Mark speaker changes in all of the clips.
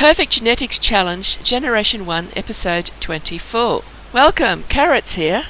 Speaker 1: Perfect Genetics Challenge, Generation 1, Episode 24. Welcome, Carrots here.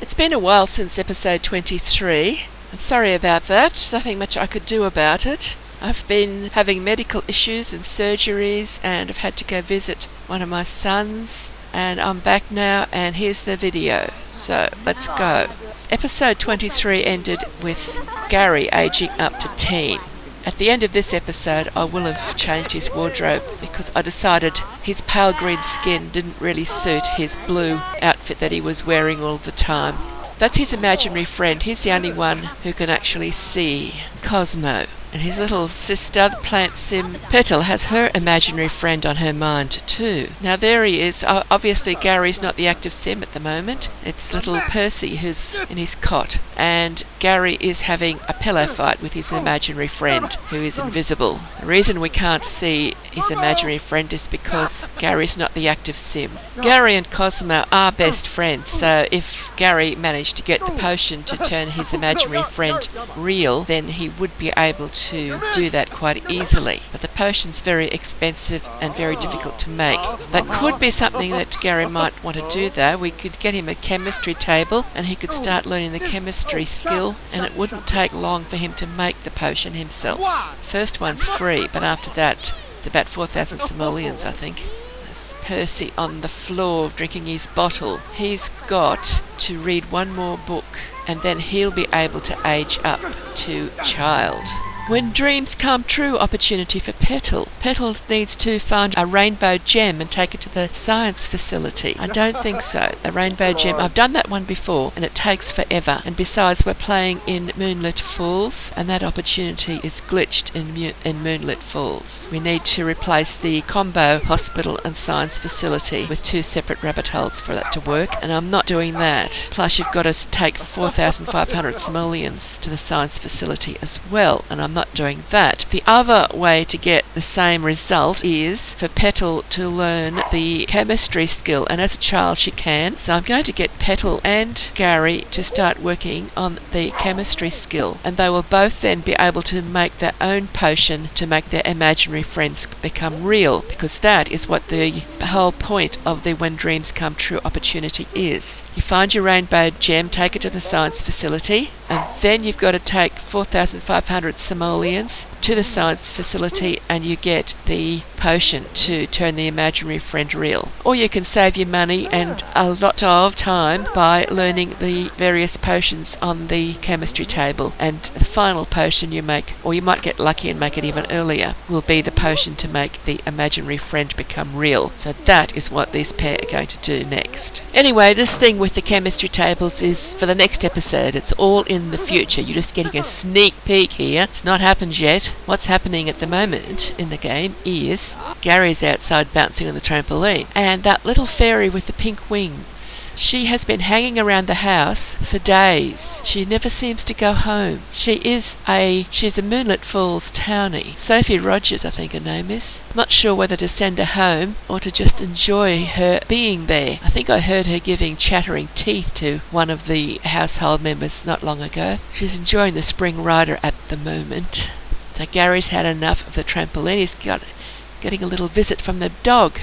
Speaker 1: It's been a while since Episode 23. I'm sorry about that, there's nothing much I could do about it. I've been having medical issues and surgeries, and I've had to go visit one of my sons, and I'm back now, and here's the video. So, let's go. Episode 23 ended with Gary aging up to teen. At the end of this episode, I will have changed his wardrobe because I decided his pale green skin didn't really suit his blue outfit that he was wearing all the time. That's his imaginary friend. He's the only one who can actually see Cosmo. And his little sister, the plant sim Petal, has her imaginary friend on her mind too. Now there he is. Obviously Gary's not the active sim at the moment. It's little Percy who's in his cot. And Gary is having a pillow fight with his imaginary friend who is invisible. The reason we can't see his imaginary friend is because Gary's not the active sim. Gary and Cosmo are best friends, so if Gary managed to get the potion to turn his imaginary friend real, then he would be able to do that quite easily. But the potion's very expensive and very difficult to make. That could be something that Gary might want to do though. We could get him a chemistry table and he could start learning the chemistry skill, and it wouldn't take long for him to make the potion himself. First one's free, but after that it's about 4,000 simoleons, I think. There's Percy on the floor drinking his bottle. He's got to read one more book and then he'll be able to age up to child. When dreams come true opportunity for Petal. Petal needs to find a rainbow gem and take it to the science facility. I don't think so. The rainbow gem, I've done that one before and it takes forever. And besides, we're playing in Moonlit Falls and that opportunity is glitched in Moonlit Falls. We need to replace the combo hospital and science facility with two separate rabbit holes for that to work, and I'm not doing that. Plus you've got to take 4,500 simoleons to the science facility as well, and I'm not doing that. The other way to get the same result is for Petal to learn the chemistry skill, and as a child she can. So I'm going to get Petal and Gary to start working on the chemistry skill, and they will both then be able to make their own potion to make their imaginary friends become real, because that is what the whole point of the When Dreams Come True opportunity is. You find your rainbow gem, take it to the science facility, and then you've got to take 4,500 simoleons to the science facility and you get the potion to turn the imaginary friend real. Or you can save your money and a lot of time by learning the various potions on the chemistry table, and the final potion you make, or you might get lucky and make it even earlier, will be the potion to make the imaginary friend become real. So that is what these pair are going to do next. Anyway, this thing with the chemistry tables is for the next episode. It's all in the future. You're just getting a sneak peek here. It's not happened yet. What's happening at the moment in the game is Gary's outside bouncing on the trampoline, and that little fairy with the pink wings, she has been hanging around the house for days. She never seems to go home. She's a Moonlit Falls townie. Sophie Rogers, I think her name is. I'm not sure whether to send her home or to just enjoy her being there. I think I heard her giving chattering teeth to one of the household members not long ago. She's enjoying the spring rider at the moment. So Gary's had enough of the trampoline. He's getting a little visit from the dog.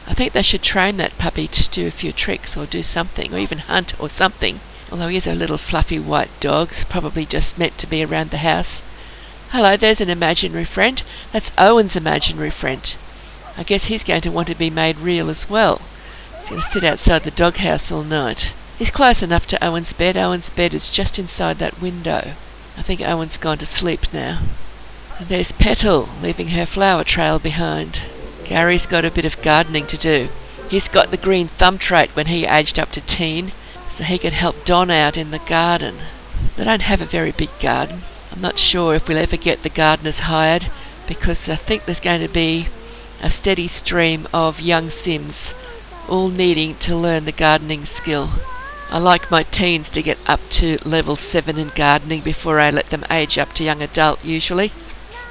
Speaker 1: I think they should train that puppy to do a few tricks or do something, or even hunt or something. Although he is a little fluffy white dog, it's probably just meant to be around the house. Hello, there's an imaginary friend. That's Owen's imaginary friend. I guess he's going to want to be made real as well. He's going to sit outside the doghouse all night. He's close enough to Owen's bed. Owen's bed is just inside that window. I think Owen's gone to sleep now. And there's Petal, leaving her flower trail behind. Gary's got a bit of gardening to do. He's got the green thumb trait when he aged up to teen, so he can help Don out in the garden. They don't have a very big garden. I'm not sure if we'll ever get the gardeners hired, because I think there's going to be a steady stream of young Sims all needing to learn the gardening skill. I like my teens to get up to level 7 in gardening before I let them age up to young adult usually.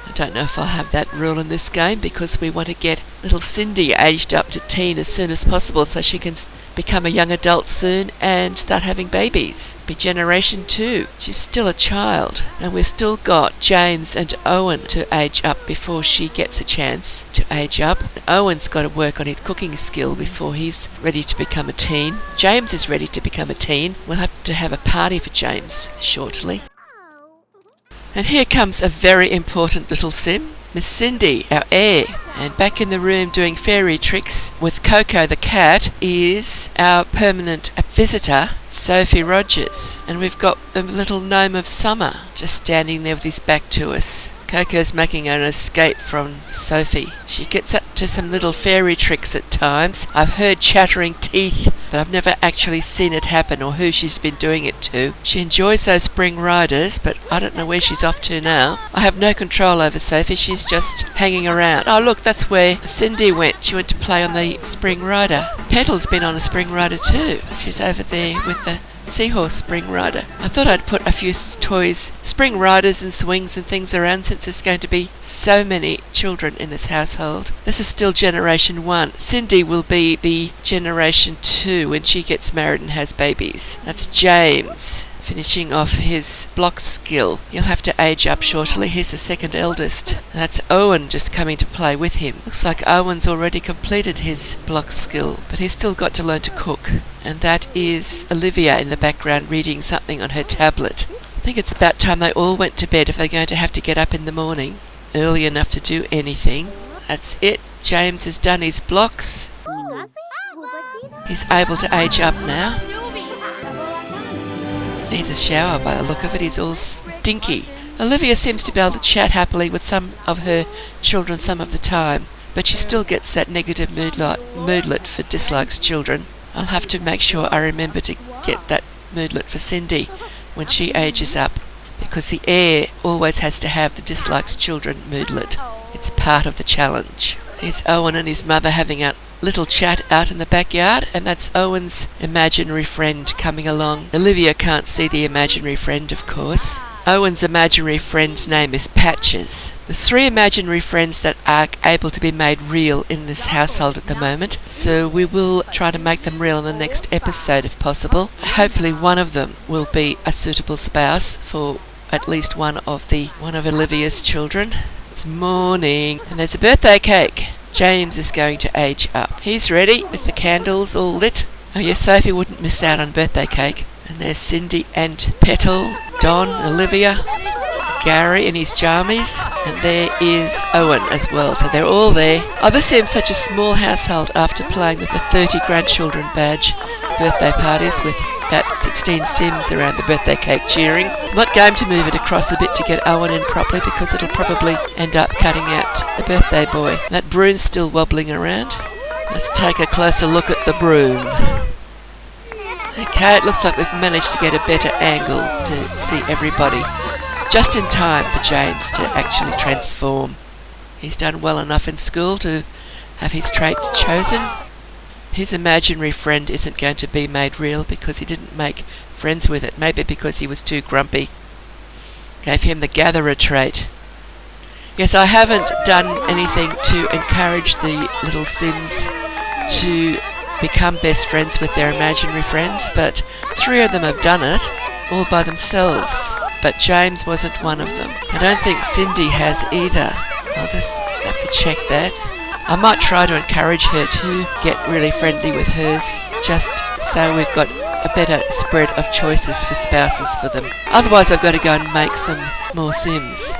Speaker 1: I don't know if I'll have that rule in this game, because we want to get little Cindy aged up to teen as soon as possible so she can become a young adult soon and start having babies. Be generation 2. She's still a child, and we've still got James and Owen to age up before she gets a chance to age up. Owen's got to work on his cooking skill before he's ready to become a teen. James is ready to become a teen. We'll have to have a party for James shortly. And here comes a very important little sim, Miss Cindy, our heir. And back in the room doing fairy tricks with Coco the cat is our permanent visitor, Sophie Rogers. And we've got the little gnome of summer just standing there with his back to us. Coco's making an escape from Sophie. She gets up to some little fairy tricks at times. I've heard chattering teeth, but I've never actually seen it happen or who she's been doing it to. She enjoys those spring riders, but I don't know where she's off to now. I have no control over Sophie. She's just hanging around. Oh, look, that's where Cindy went. She went to play on the spring rider. Petal's been on a spring rider too. She's over there with the seahorse spring rider. I thought I'd put a few toys, spring riders and swings and things around, since there's going to be so many children in this household. This is still generation 1. Cindy will be the generation 2 when she gets married and has babies. That's James, finishing off his block skill. He'll have to age up shortly. He's the second eldest. And that's Owen just coming to play with him. Looks like Owen's already completed his block skill, but he's still got to learn to cook. And that is Olivia in the background reading something on her tablet. I think it's about time they all went to bed if they're going to have to get up in the morning early enough to do anything. That's it. James has done his blocks. He's able to age up now. Needs a shower by the look of it. He's all stinky. Olivia seems to be able to chat happily with some of her children some of the time, but she still gets that negative moodlet for dislikes children. I'll have to make sure I remember to get that moodlet for Cindy when she ages up, because the heir always has to have the dislikes children moodlet. It's part of the challenge. Here's Owen and his mother having a little chat out in the backyard, and that's Owen's imaginary friend coming along. Olivia can't see the imaginary friend, of course. Owen's imaginary friend's name is Patches. The 3 imaginary friends that are able to be made real in this household at the moment, so we will try to make them real in the next episode if possible. Hopefully one of them will be a suitable spouse for at least one of Olivia's children. It's morning, and there's a birthday cake. James is going to age up. He's ready with the candles all lit. Oh yes, Sophie wouldn't miss out on birthday cake. And there's Cindy and Petal, Don, Olivia, Gary in his jammies, and there is Owen as well. So they're all there. Oh, this seems such a small household after playing with the 30 grandchildren badge birthday parties with about 16 Sims around the birthday cake cheering. I'm not going to move it across a bit to get Owen in properly, because it'll probably end up cutting out the birthday boy. That broom's still wobbling around. Let's take a closer look at the broom. Okay, it looks like we've managed to get a better angle to see everybody. Just in time for James to actually transform. He's done well enough in school to have his trait chosen. His imaginary friend isn't going to be made real because he didn't make friends with it. Maybe because he was too grumpy. Gave him the gatherer trait. Yes, I haven't done anything to encourage the little Sims to become best friends with their imaginary friends, but 3 of them have done it all by themselves. But James wasn't one of them. I don't think Cindy has either. I'll just have to check that. I might try to encourage her to get really friendly with hers, just so we've got a better spread of choices for spouses for them. Otherwise I've got to go and make some more Sims,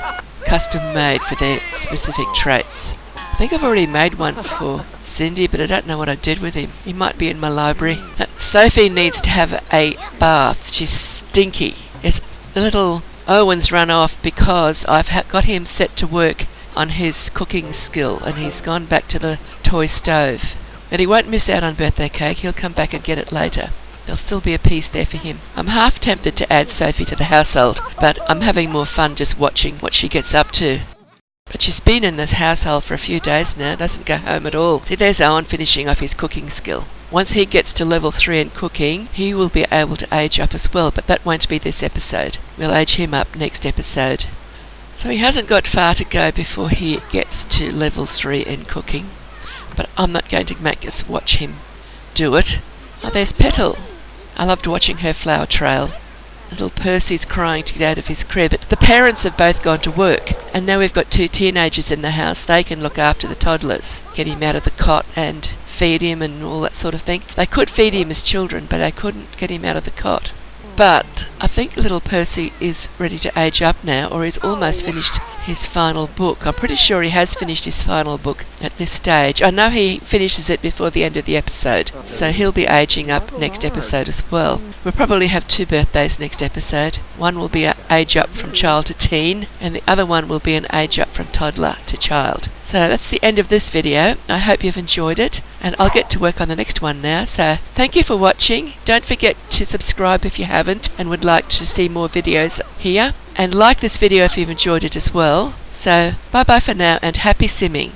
Speaker 1: custom made for their specific traits. I think I've already made one for Cindy, but I don't know what I did with him. He might be in my library. Sophie needs to have a bath. She's stinky. Yes, the little Owen's run off because I've got him set to work on his cooking skill, and he's gone back to the toy stove. But he won't miss out on birthday cake. He'll come back and get it later. There'll still be a piece there for him. I'm half tempted to add Sophie to the household, but I'm having more fun just watching what she gets up to. But she's been in this household for a few days now, doesn't go home at all. See, there's Owen finishing off his cooking skill. Once he gets to level 3 in cooking, he will be able to age up as well, but that won't be this episode. We'll age him up next episode. So he hasn't got far to go before he gets to level 3 in cooking, but I'm not going to make us watch him do it. Oh, there's Petal. I loved watching her flower trail. Little Percy's crying to get out of his crib. The parents have both gone to work, and now we've got 2 teenagers in the house. They can look after the toddlers, get him out of the cot and feed him and all that sort of thing. They could feed him as children, but they couldn't get him out of the cot. But I think little Percy is ready to age up now, or he's almost finished his final book. I'm pretty sure he has finished his final book at this stage. I know he finishes it before the end of the episode, so he'll be aging up next episode as well. We'll probably have 2 birthdays next episode. One will be an age up from child to teen, and the other one will be an age up from toddler to child. So that's the end of this video. I hope you've enjoyed it, and I'll get to work on the next one now. So thank you for watching. Don't forget to subscribe if you haven't and would like to see more videos here. And like this video if you've enjoyed it as well. So bye bye for now, and happy simming.